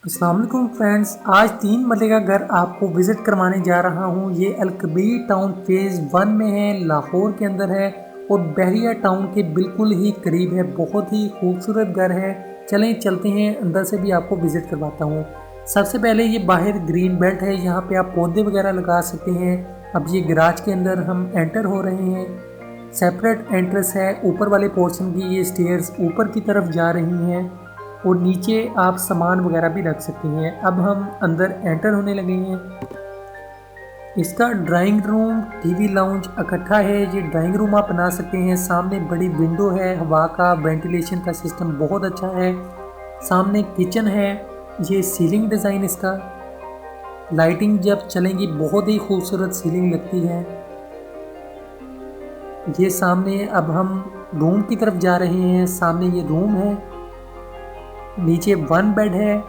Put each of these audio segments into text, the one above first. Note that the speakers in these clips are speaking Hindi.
अस्सलाम वालेकुम फ्रेंड्स, आज 3 मरले का घर आपको विज़िट करवाने जा रहा हूँ। ये अलकबीर टाउन फेज़ 1 में है, लाहौर के अंदर है और बहरिया टाउन के बिल्कुल ही करीब है। बहुत ही खूबसूरत घर है। चलें चलते हैं, अंदर से भी आपको विज़िट करवाता हूँ। सबसे पहले ये बाहर ग्रीन बेल्ट है, यहाँ पे आप पौधे वगैरह लगा सकते हैं। अब ये गराज के अंदर हम एंटर हो रहे हैं। सेपरेट एंट्रेंस है, ऊपर वाले पोर्शन की ये स्टेयर्स ऊपर की तरफ जा रही हैं और नीचे आप सामान वगैरह भी रख सकते हैं। अब हम अंदर एंटर होने लगे हैं। इसका ड्राइंग रूम, टीवी लाउंज इकट्ठा है। ये ड्राइंग रूम आप बना सकते हैं। सामने बड़ी विंडो है, हवा का वेंटिलेशन का सिस्टम बहुत अच्छा है। सामने किचन है। ये सीलिंग डिज़ाइन इसका, लाइटिंग जब चलेंगी बहुत ही खूबसूरत सीलिंग लगती है। ये सामने अब हम रूम की तरफ जा रहे हैं। सामने ये रूम है, नीचे 1 बेड है,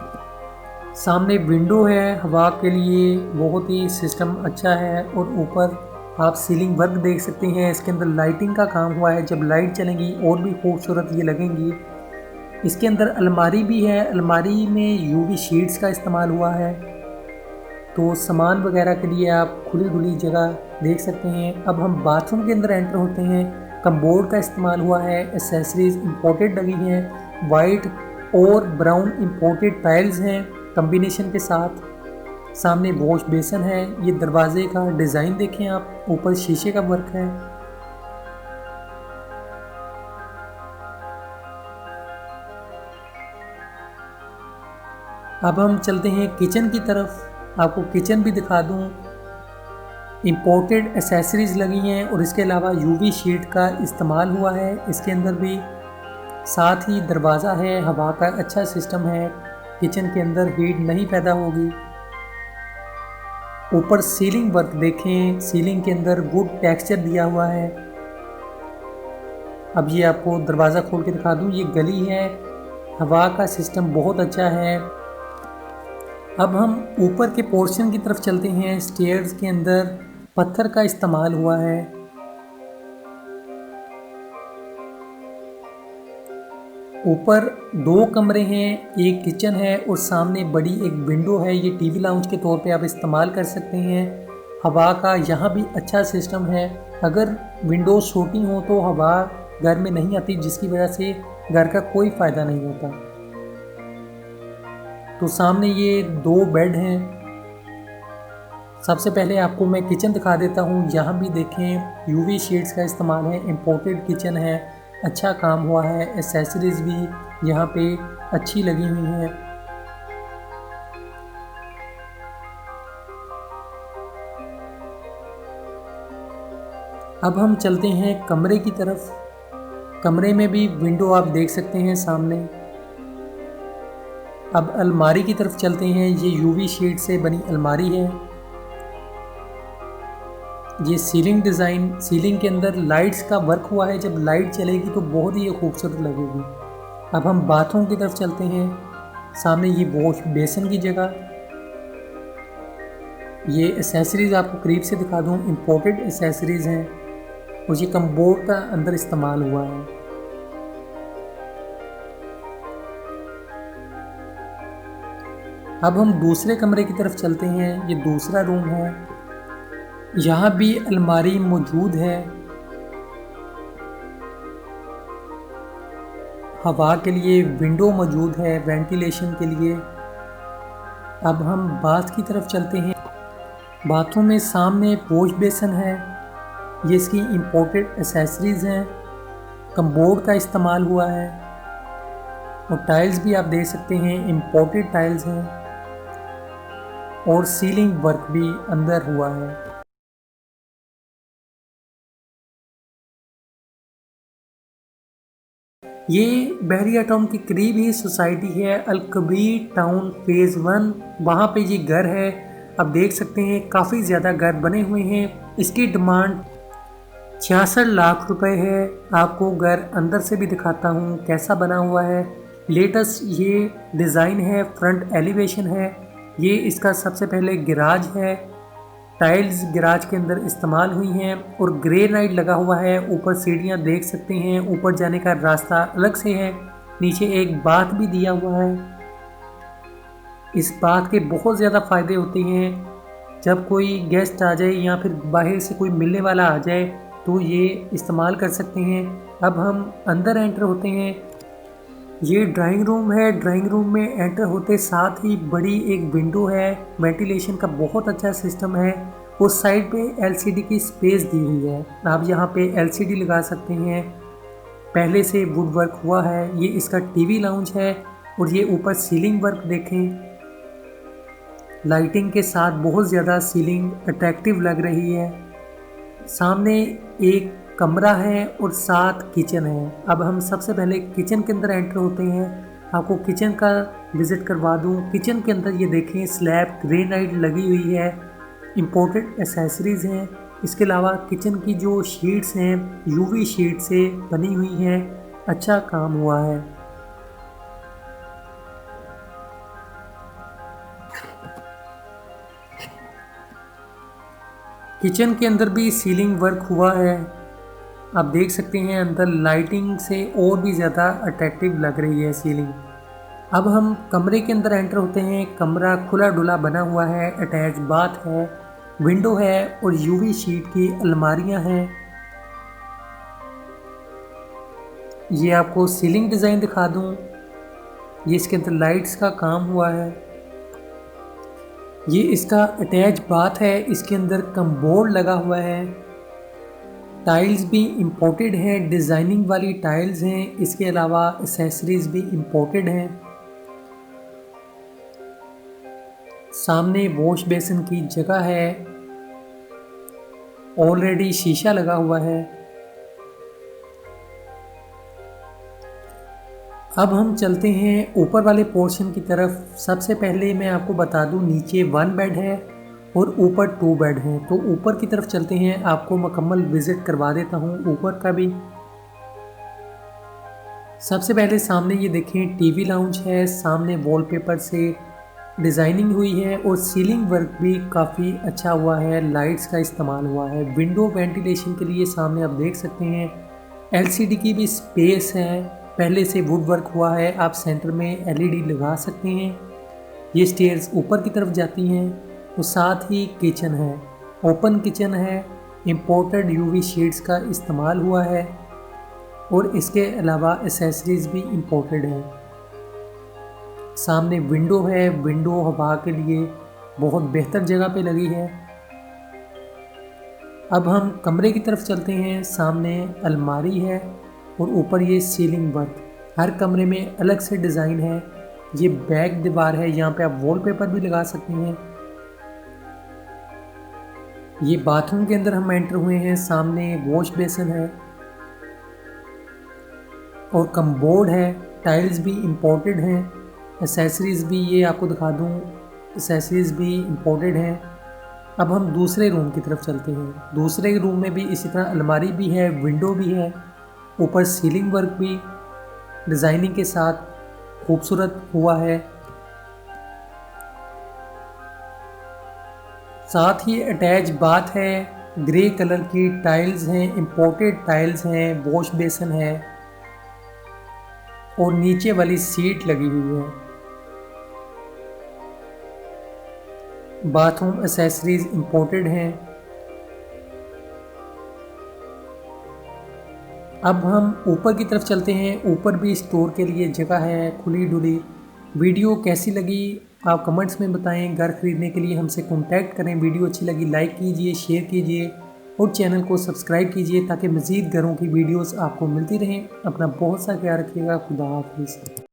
सामने विंडो है हवा के लिए, बहुत ही सिस्टम अच्छा है। और ऊपर आप सीलिंग वर्क देख सकते हैं, इसके अंदर लाइटिंग का काम हुआ है। जब लाइट चलेंगी और भी खूबसूरत ये लगेंगी। इसके अंदर अलमारी भी है, अलमारी में यूवी शीट्स का इस्तेमाल हुआ है, तो सामान वगैरह के लिए आप खुली डुली जगह देख सकते हैं। अब हम बाथरूम के अंदर एंटर होते हैं। कमबोर्ड का इस्तेमाल हुआ है, एसेसरीज इंपोर्टेड लगी हैं, वाइट और ब्राउन इंपोर्टेड टाइल्स हैं कॉम्बिनेशन के साथ। सामने वॉश बेसन है। ये दरवाजे का डिज़ाइन देखें आप, ऊपर शीशे का वर्क है। अब हम चलते हैं किचन की तरफ, आपको किचन भी दिखा दूं। इंपोर्टेड एसेसरीज लगी हैं और इसके अलावा यूवी शीट का इस्तेमाल हुआ है इसके अंदर भी। साथ ही दरवाज़ा है, हवा का अच्छा सिस्टम है, किचन के अंदर हीट नहीं पैदा होगी। ऊपर सीलिंग वर्क देखें, सीलिंग के अंदर वुड टेक्सचर दिया हुआ है। अब ये आपको दरवाज़ा खोल के दिखा दूं, ये गली है, हवा का सिस्टम बहुत अच्छा है। अब हम ऊपर के पोर्शन की तरफ चलते हैं। स्टेयर्स के अंदर पत्थर का इस्तेमाल हुआ है। ऊपर 2 कमरे हैं, एक किचन है और सामने बड़ी एक विंडो है। ये टीवी लाउंज के तौर पे आप इस्तेमाल कर सकते हैं। हवा का यहाँ भी अच्छा सिस्टम है। अगर विंडोज छोटी हो तो हवा घर में नहीं आती, जिसकी वजह से घर का कोई फ़ायदा नहीं होता। तो सामने ये 2 बेड हैं। सबसे पहले आपको मैं किचन दिखा देता हूँ। यहाँ भी देखें, यूवी शीट्स का इस्तेमाल है, इम्पोर्टेड किचन है, अच्छा काम हुआ है। एसेसरीज भी यहाँ पे अच्छी लगी हुई हैं। अब हम चलते हैं कमरे की तरफ। कमरे में भी विंडो आप देख सकते हैं सामने। अब अलमारी की तरफ चलते हैं। ये यूवी शीट से बनी अलमारी है। ये सीलिंग डिज़ाइन, सीलिंग के अंदर लाइट्स का वर्क हुआ है। जब लाइट चलेगी तो बहुत ही खूबसूरत लगेगी। अब हम बाथरूम की तरफ चलते हैं। सामने ये वॉश बेसन की जगह। ये एसेसरीज़ आपको करीब से दिखा दूँ, इम्पोर्टेड एसेसरीज़ हैं और ये कमबोर्ड का अंदर इस्तेमाल हुआ है। अब हम दूसरे कमरे की तरफ चलते हैं। ये दूसरा रूम है। यहाँ भी अलमारी मौजूद है, हवा के लिए विंडो मौजूद है, वेंटिलेशन के लिए। अब हम बाथ की तरफ चलते हैं। बाथरूम में सामने वॉश बेसन है। ये इसकी इंपोर्टेड एसेसरीज़ हैं, कमबोर्ड का इस्तेमाल हुआ है और टाइल्स भी आप देख सकते हैं, इंपोर्टेड टाइल्स हैं और सीलिंग वर्क भी अंदर हुआ है। ये बहरिया टाउन के करीब ही सोसाइटी है, अलकबीर टाउन फेज़ 1, वहाँ पे ये घर है। आप देख सकते हैं काफ़ी ज़्यादा घर बने हुए हैं। इसकी डिमांड 66 लाख रुपए है। आपको घर अंदर से भी दिखाता हूँ कैसा बना हुआ है। लेटेस्ट ये डिज़ाइन है, फ्रंट एलिवेशन है। ये इसका सबसे पहले गैराज है। टाइल्स गैराज के अंदर इस्तेमाल हुई हैं और ग्रेनाइट लगा हुआ है। ऊपर सीढ़ियाँ देख सकते हैं, ऊपर जाने का रास्ता अलग से है। नीचे एक बाथ भी दिया हुआ है। इस बात के बहुत ज़्यादा फ़ायदे होते हैं, जब कोई गेस्ट आ जाए या फिर बाहर से कोई मिलने वाला आ जाए तो ये इस्तेमाल कर सकते हैं। अब हम अंदर एंटर होते हैं। ये ड्राइंग रूम है। ड्राइंग रूम में एंटर होते साथ ही बड़ी एक विंडो है। वेंटिलेशन का बहुत अच्छा सिस्टम है। उस साइड पे एलसीडी की स्पेस दी हुई है। आप यहाँ पे एलसीडी लगा सकते हैं। पहले से वुड वर्क हुआ है। ये इसका टीवी लाउंज है। और ये ऊपर सीलिंग वर्क देखें, लाइटिंग के साथ बहुत ज़्यादा सीलिंग अट्रैक्टिव लग रही है। सामने एक कमरा है और साथ किचन है। अब हम सबसे पहले किचन के अंदर एंटर होते हैं। आपको किचन का विज़िट करवा दूं। किचन के अंदर ये देखें, स्लैब ग्रेनाइट लगी हुई है। इम्पोर्टेड एसेसरीज़ हैं। इसके अलावा किचन की जो शीट्स हैं यूवी शीट से बनी हुई हैं। अच्छा काम हुआ है। किचन के अंदर भी सीलिंग वर्क हुआ है। आप देख सकते हैं अंदर लाइटिंग से और भी ज़्यादा अट्रैक्टिव लग रही है सीलिंग। अब हम कमरे के अंदर एंटर होते हैं। कमरा खुला डुला बना हुआ है। अटैच बाथ है, विंडो है और यूवी शीट की अलमारियां हैं। ये आपको सीलिंग डिज़ाइन दिखा दूं। ये इसके अंदर लाइट्स का काम हुआ है। ये इसका अटैच बाथ है। इसके अंदर कमबोर्ड लगा हुआ है। टाइल्स भी इंपोर्टेड हैं, डिज़ाइनिंग वाली टाइल्स हैं। इसके अलावा एसेसरीज भी इंपोर्टेड हैं। सामने वॉश बेसिन की जगह है। ऑलरेडी शीशा लगा हुआ है। अब हम चलते हैं ऊपर वाले पोर्शन की तरफ। सबसे पहले मैं आपको बता दूं, नीचे 1 बेड है और ऊपर 2 बेड हैं। तो ऊपर की तरफ चलते हैं, आपको मुकम्मल विज़िट करवा देता हूं ऊपर का भी। सबसे पहले सामने ये देखें, टीवी लाउंज है। सामने वॉलपेपर से डिज़ाइनिंग हुई है और सीलिंग वर्क भी काफ़ी अच्छा हुआ है। लाइट्स का इस्तेमाल हुआ है। विंडो वेंटिलेशन के लिए सामने आप देख सकते हैं। एलसीडी की भी स्पेस है। पहले से वुड वर्क हुआ है। आप सेंटर में एलईडी लगा सकते हैं। ये स्टेयर्स ऊपर की तरफ जाती हैं। और साथ ही किचन है, ओपन किचन है। इम्पोर्टेड यूवी शीट्स का इस्तेमाल हुआ है और इसके अलावा एसेसरीज भी इम्पोर्टेड हैं। सामने विंडो है। विंडो हवा के लिए बहुत बेहतर जगह पे लगी है। अब हम कमरे की तरफ चलते हैं। सामने अलमारी है और ऊपर ये सीलिंग वर्क। हर कमरे में अलग से डिज़ाइन है। ये बैक दीवार है। यहाँ पे आप वॉलपेपर भी लगा सकते हैं। ये बाथरूम के अंदर हम एंटर हुए हैं। सामने वॉश बेसिन है और कमबोर्ड है। टाइल्स भी इम्पोर्टेड हैं। एसेसरीज़ भी ये आपको दिखा दूँ, एसेसरीज़ भी इम्पोर्टेड हैं। अब हम दूसरे रूम की तरफ चलते हैं। दूसरे रूम में भी इसी तरह अलमारी भी है, विंडो भी है। ऊपर सीलिंग वर्क भी डिज़ाइनिंग के साथ खूबसूरत हुआ है। साथ ही अटैच बाथ है। ग्रे कलर की टाइल्स हैं, इम्पोर्टेड टाइल्स हैं। वॉश बेसिन है और नीचे वाली सीट लगी हुई है। बाथरूम एसेसरीज इंपोर्टेड हैं। अब हम ऊपर की तरफ चलते हैं। ऊपर भी स्टोर के लिए जगह है खुली डुली। वीडियो कैसी लगी आप कमेंट्स में बताएं। घर खरीदने के लिए हमसे कांटेक्ट करें। वीडियो अच्छी लगी लाइक कीजिए, शेयर कीजिए और चैनल को सब्सक्राइब कीजिए ताकि मज़ीद घरों की वीडियोस आपको मिलती रहें। अपना बहुत सा ख्याल रखिएगा। खुदा हाफिज़।